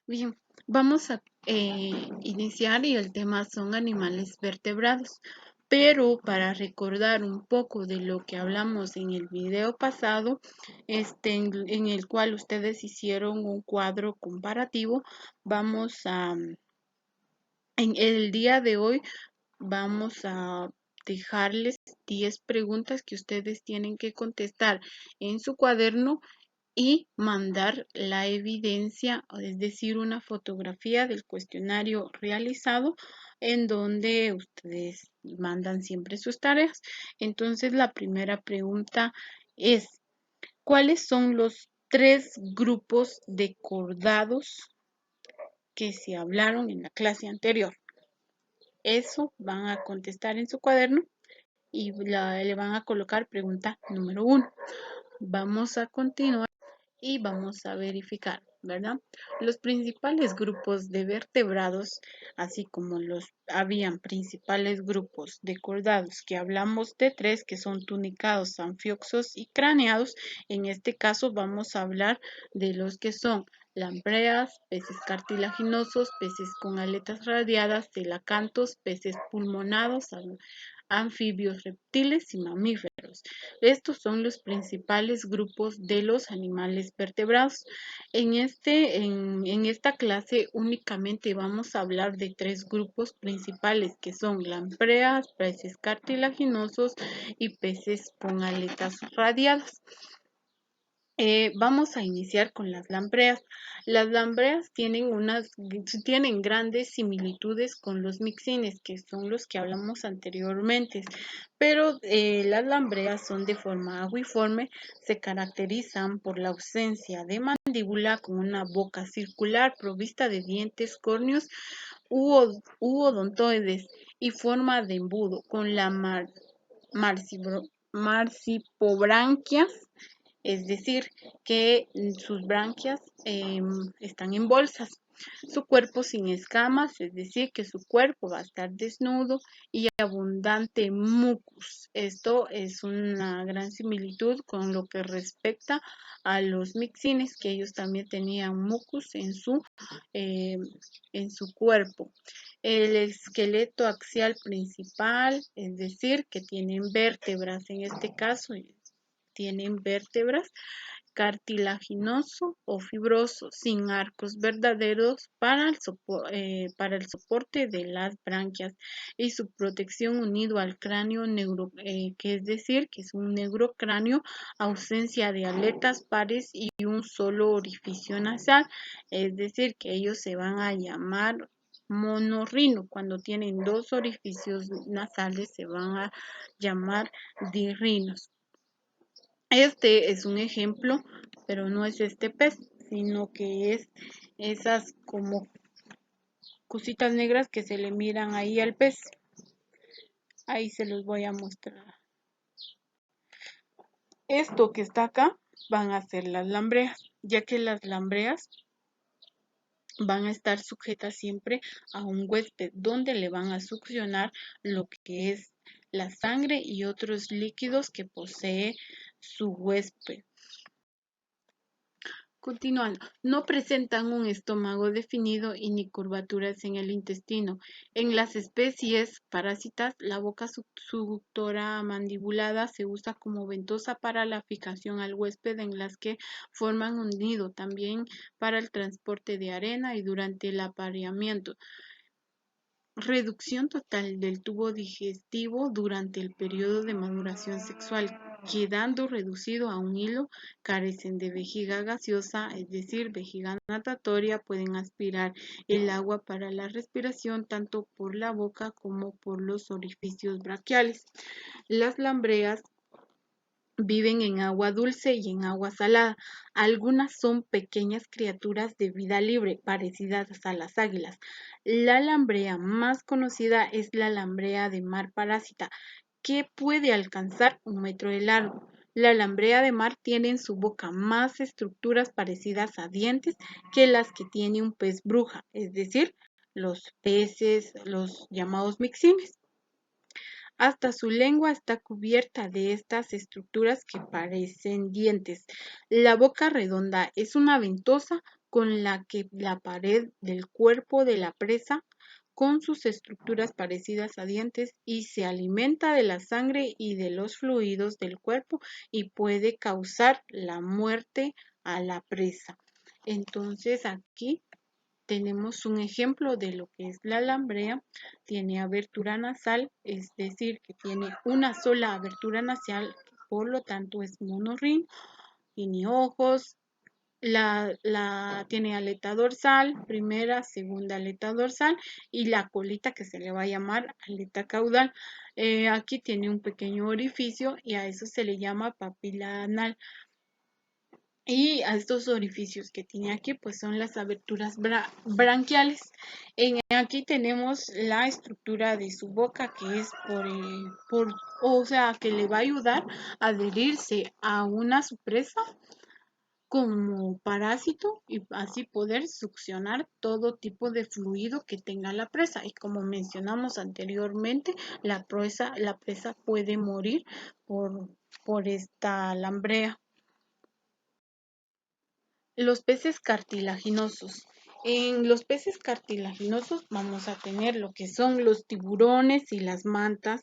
Bien, vamos a iniciar y el tema son animales vertebrados. Pero para recordar un poco de lo que hablamos en el video pasado, en el cual ustedes hicieron un cuadro comparativo, en el día de hoy vamos a dejarles 10 preguntas que ustedes tienen que contestar en su cuaderno y mandar la evidencia, es decir, una fotografía del cuestionario realizado en donde ustedes mandan siempre sus tareas. Entonces, la primera pregunta es, ¿cuáles son los 3 grupos de cordados que se hablaron en la clase anterior? Eso van a contestar en su cuaderno y le van a colocar pregunta número 1. Vamos a continuar y vamos a verificar, ¿verdad? Los principales grupos de vertebrados, así como habían principales grupos de cordados, que hablamos de 3, que son tunicados, anfioxos y craneados. En este caso vamos a hablar de los que son lampreas, peces cartilaginosos, peces con aletas radiadas, celacantos, peces pulmonados, anfibios, reptiles y mamíferos. Estos son los principales grupos de los animales vertebrados. En esta clase únicamente vamos a hablar de 3 grupos principales que son lampreas, peces cartilaginosos y peces con aletas radiadas. Vamos a iniciar con las lampreas. Las lampreas tienen grandes similitudes con los mixines, que son los que hablamos anteriormente, pero las lampreas son de forma aguiforme, se caracterizan por la ausencia de mandíbula con una boca circular provista de dientes córneos u odontoides y forma de embudo, con la marcipobranquias, es decir, que sus branquias están en bolsas. Su cuerpo sin escamas, es decir, que su cuerpo va a estar desnudo y abundante mucus. Esto es una gran similitud con lo que respecta a los mixines, que ellos también tenían mucus eh, en su cuerpo. El esqueleto axial principal, es decir, que tienen vértebras, en este caso tienen vértebras, cartilaginoso o fibroso, sin arcos verdaderos para el soporte de las branquias y su protección unido al cráneo que es decir, que es un neurocráneo, ausencia de aletas pares y un solo orificio nasal, es decir, que ellos se van a llamar monorrino. Cuando tienen 2 orificios nasales se van a llamar dirrinos. Este es un ejemplo, pero no es este pez, sino que es esas como cositas negras que se le miran ahí al pez. Ahí se los voy a mostrar. Esto que está acá van a ser las lambreas, ya que las lambreas van a estar sujetas siempre a un huésped, donde le van a succionar lo que es la sangre y otros líquidos que posee su huésped. Continuando, no presentan un estómago definido y ni curvaturas en el intestino. En las especies parásitas, la boca suctora mandibulada se usa como ventosa para la fijación al huésped, en las que forman un nido, también para el transporte de arena y durante el apareamiento. Reducción total del tubo digestivo durante el periodo de maduración sexual, quedando reducido a un hilo. Carecen de vejiga gaseosa, es decir, vejiga natatoria. Pueden aspirar el agua para la respiración tanto por la boca como por los orificios braquiales. Las lambreas viven en agua dulce y en agua salada. Algunas son pequeñas criaturas de vida libre, parecidas a las águilas. La lambrea más conocida es la lambrea de mar parásita, que puede alcanzar 1 metro de largo. La lambrea de mar tiene en su boca más estructuras parecidas a dientes que las que tiene un pez bruja, es decir, los peces, los llamados mixines. Hasta su lengua está cubierta de estas estructuras que parecen dientes. La boca redonda es una ventosa con la que la pared del cuerpo de la presa con sus estructuras parecidas a dientes y se alimenta de la sangre y de los fluidos del cuerpo y puede causar la muerte a la presa. Entonces aquí tenemos un ejemplo de lo que es la lambrea. Tiene abertura nasal, es decir, que tiene una sola abertura nasal, por lo tanto es monorrín, tiene ojos, tiene aleta dorsal, primera, segunda aleta dorsal y la colita que se le va a llamar aleta caudal. Aquí tiene un pequeño orificio y a eso se le llama papila anal. Y a estos orificios que tiene aquí, pues son las aberturas branquiales. Aquí tenemos la estructura de su boca, que es o sea, que le va a ayudar a adherirse a una supresa como parásito y así poder succionar todo tipo de fluido que tenga la presa. Y como mencionamos anteriormente, la presa puede morir por esta lambrea. Los peces cartilaginosos. En los peces cartilaginosos vamos a tener lo que son los tiburones y las mantas.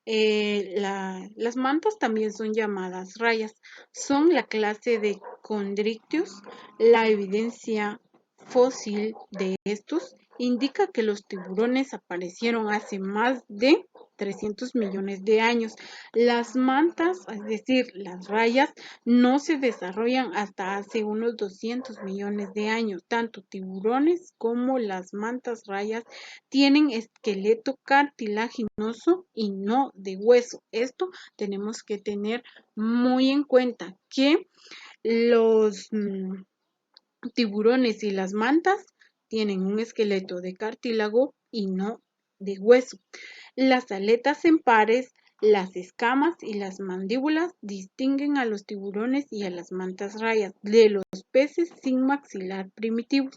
Las mantas también son llamadas rayas. Son la clase de Chondrictius. La evidencia fósil de estos indica que los tiburones aparecieron hace más de 300 millones de años. Las mantas, es decir, las rayas, no se desarrollan hasta hace unos 200 millones de años. Tanto tiburones como las mantas rayas tienen esqueleto cartilaginoso y no de hueso. Esto tenemos que tener muy en cuenta que los tiburones y las mantas tienen un esqueleto de cartílago y no de hueso. Las aletas en pares, las escamas y las mandíbulas distinguen a los tiburones y a las mantas rayas de los peces sin maxilar primitivos.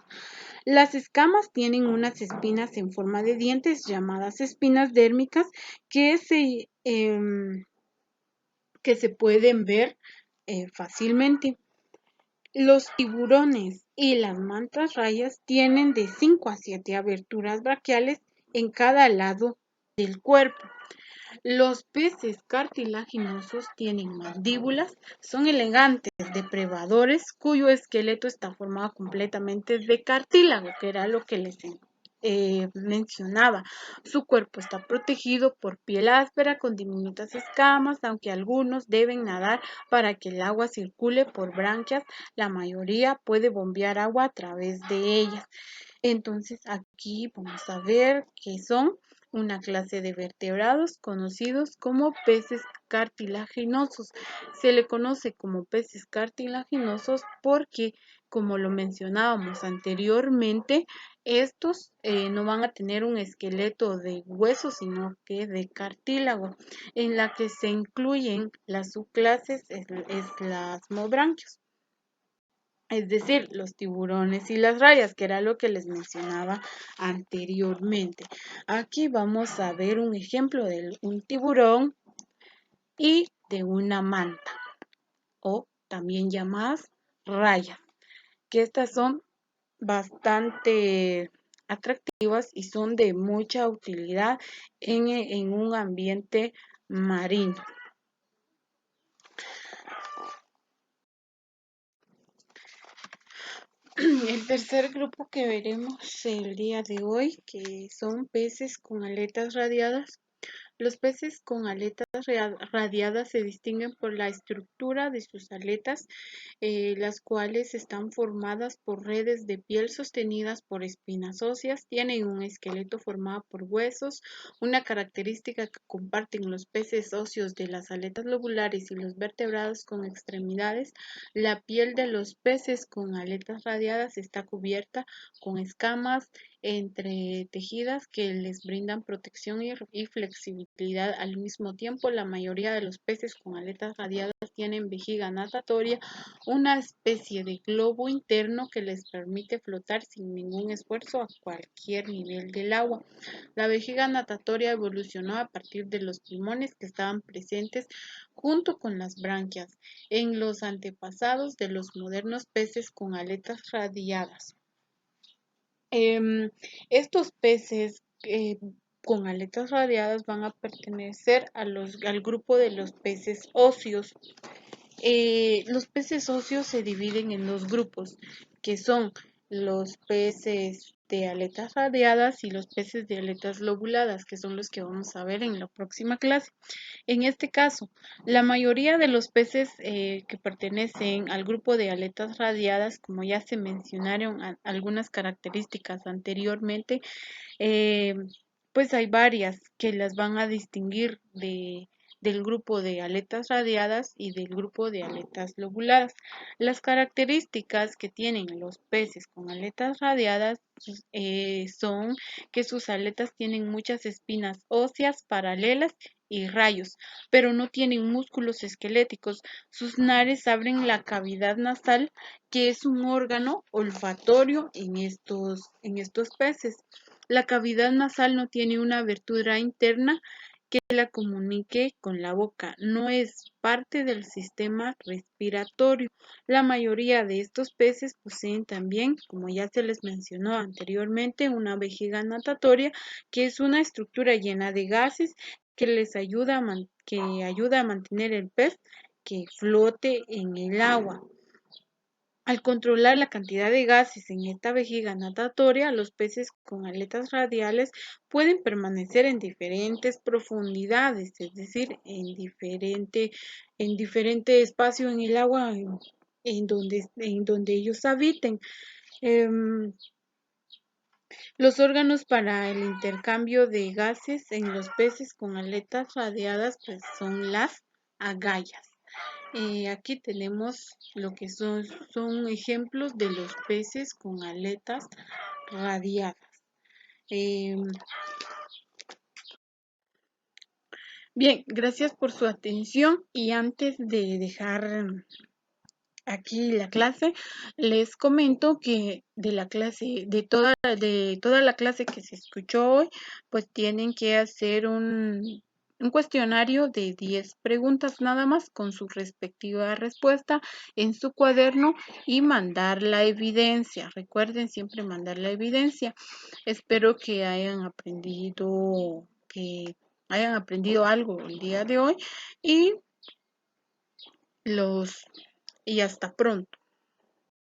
Las escamas tienen unas espinas en forma de dientes llamadas espinas dérmicas que se pueden ver fácilmente. Los tiburones y las mantas rayas tienen de 5 a 7 aberturas braquiales en cada lado del cuerpo. Los peces cartilaginosos tienen mandíbulas, son elegantes depredadores cuyo esqueleto está formado completamente de cartílago, que era lo que les mencionaba. Su cuerpo está protegido por piel áspera con diminutas escamas, aunque algunos deben nadar para que el agua circule por branquias, la mayoría puede bombear agua a través de ellas. Entonces aquí vamos a ver qué son una clase de vertebrados conocidos como peces cartilaginosos. Se le conoce como peces cartilaginosos porque, como lo mencionábamos anteriormente, estos no van a tener un esqueleto de hueso, sino que de cartílago, en la que se incluyen las subclases eslasmobranquios, es decir, los tiburones y las rayas, que era lo que les mencionaba anteriormente. Aquí vamos a ver un ejemplo de un tiburón y de una manta, o también llamadas rayas, que estas son bastante atractivas y son de mucha utilidad en un ambiente marino. El tercer grupo que veremos el día de hoy, que son peces con aletas radiadas. Los peces con aletas radiadas se distinguen por la estructura de sus aletas, las cuales están formadas por redes de piel sostenidas por espinas óseas, tienen un esqueleto formado por huesos, una característica que comparten los peces óseos de las aletas lobulares y los vertebrados con extremidades. La piel de los peces con aletas radiadas está cubierta con escamas entretejidas que les brindan protección y flexibilidad utilidad al mismo tiempo. La mayoría de los peces con aletas radiadas tienen vejiga natatoria, una especie de globo interno que les permite flotar sin ningún esfuerzo a cualquier nivel del agua. La vejiga natatoria evolucionó a partir de los pulmones que estaban presentes junto con las branquias en los antepasados de los modernos peces con aletas radiadas. Estos peces con aletas radiadas van a pertenecer al grupo de los peces óseos. Los peces óseos se dividen en dos grupos, que son los peces de aletas radiadas y los peces de aletas lobuladas, que son los que vamos a ver en la próxima clase. En este caso, la mayoría de los peces que pertenecen al grupo de aletas radiadas, como ya se mencionaron algunas características anteriormente, eh, pues hay varias que las van a distinguir del grupo de aletas radiadas y del grupo de aletas lobuladas. Las características que tienen los peces con aletas radiadas son que sus aletas tienen muchas espinas óseas paralelas y rayos, pero no tienen músculos esqueléticos. Sus nares abren la cavidad nasal, que es un órgano olfatorio en estos peces. La cavidad nasal no tiene una abertura interna que la comunique con la boca, no es parte del sistema respiratorio. La mayoría de estos peces poseen también, como ya se les mencionó anteriormente, una vejiga natatoria, que es una estructura llena de gases que ayuda a mantener el pez que flote en el agua. Al controlar la cantidad de gases en esta vejiga natatoria, los peces con aletas radiales pueden permanecer en diferentes profundidades, es decir, en diferente espacio en el agua en donde ellos habiten. Los órganos para el intercambio de gases en los peces con aletas radiadas pues, son las agallas. Aquí tenemos lo que son ejemplos de los peces con aletas radiadas. Bien, gracias por su atención y antes de dejar aquí la clase, les comento que de toda la clase que se escuchó hoy, pues tienen que hacer un cuestionario de 10 preguntas nada más con su respectiva respuesta en su cuaderno y mandar la evidencia. Recuerden siempre mandar la evidencia. Espero que hayan aprendido algo el día de hoy y hasta pronto.